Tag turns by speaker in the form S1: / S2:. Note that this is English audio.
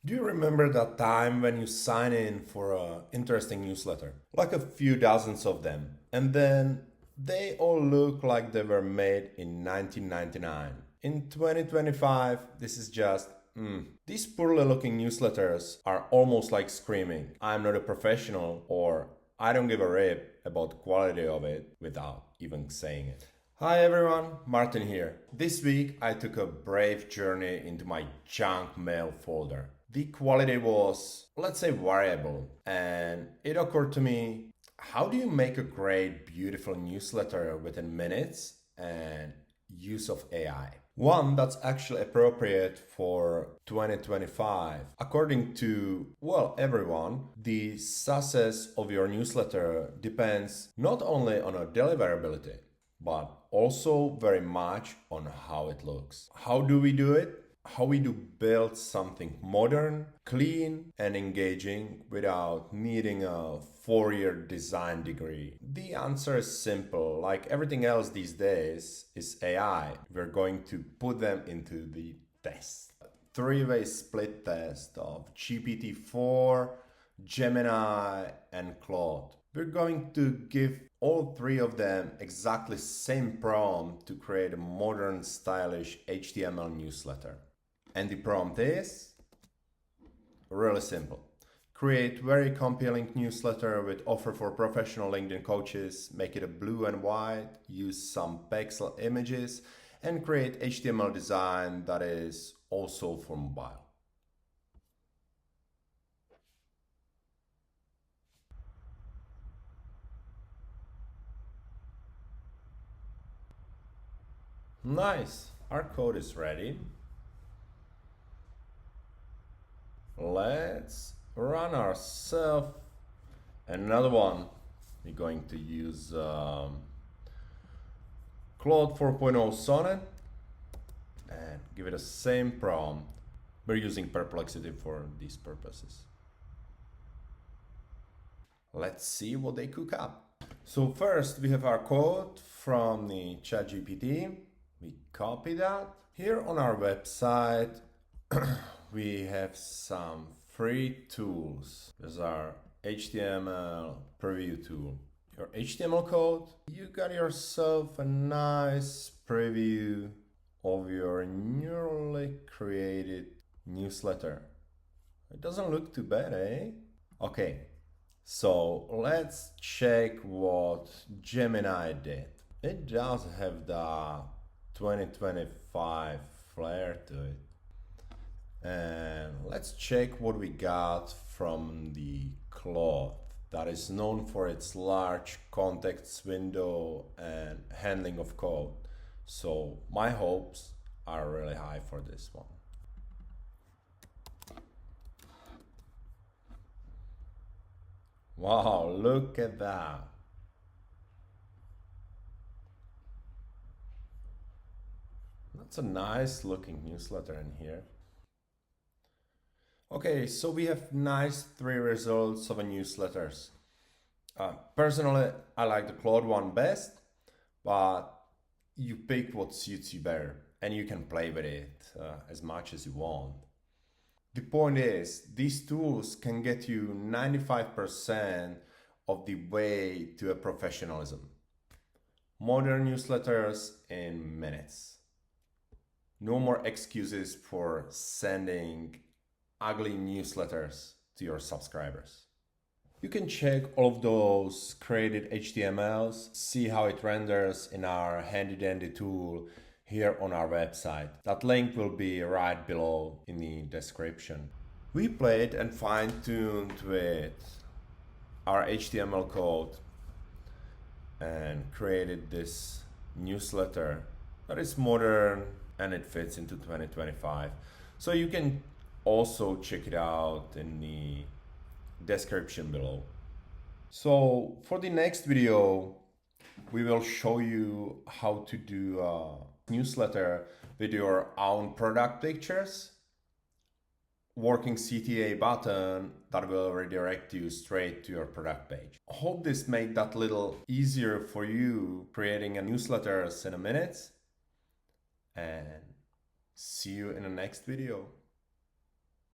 S1: Do you remember that time when you sign in for an interesting newsletter? Like a few dozens of them. And then they all look like they were made in 1999. In 2025, this is just, These poorly looking newsletters are almost like screaming, I'm not a professional, or I don't give a rip about the quality of it without even saying it. Hi everyone, Martin here. This week I took a brave journey into my junk mail folder. The quality was, let's say, variable, and it occurred to me, how do you make a great, beautiful newsletter within minutes and use of AI? One that's actually appropriate for 2025. According to, well, everyone, the success of your newsletter depends not only on a deliverability, but also very much on how it looks. How do we do it? How we do build something modern, clean, and engaging without needing a 4-year design degree? The answer is simple. Like everything else these days is AI. We're going to put them into the test. Three-way split test of GPT-4, Gemini, and Claude. We're going to give all three of them exactly same prompt to create a modern, stylish HTML newsletter. And the prompt is really simple. Create very compelling newsletter with offer for professional LinkedIn coaches, make it a blue and white, use some pixel images, and create HTML design that is also for mobile. Nice, our code is ready. Let's run ourselves another one. We're going to use Claude 4.0 Sonnet and give it a same prompt. We're using Perplexity for these purposes. Let's see what they cook up. So first we have our code from the ChatGPT. We copy that. Here on our website we have some free tools. There's our HTML preview tool. Your HTML code, you got yourself a nice preview of your newly created newsletter. It doesn't look too bad, eh? Okay, so let's check what Gemini did. It does have the 2025 flair to it. And let's check what we got from the Claude that is known for its large context window and handling of code. So my hopes are really high for this one. Wow, look at that. That's a nice looking newsletter in here. Okay, so we have nice three results of a newsletters. Personally, I like the Claude one best, but you pick what suits you better and you can play with it as much as you want. The point is, these tools can get you 95% of the way to a professionalism. Modern newsletters in minutes. No more excuses for sending ugly newsletters to your subscribers. You can check all of those created HTMLs, see how it renders in our handy dandy tool here on our website. That link will be right below in the description. We played and fine-tuned with our HTML code and created this newsletter that is modern and it fits into 2025. So you can also check it out in the description below. So for the next video, we will show you how to do a newsletter with your own product pictures, working CTA button that will redirect you straight to your product page. Hope this made that little easier for you creating a newsletter in a minute, and see you in the next video.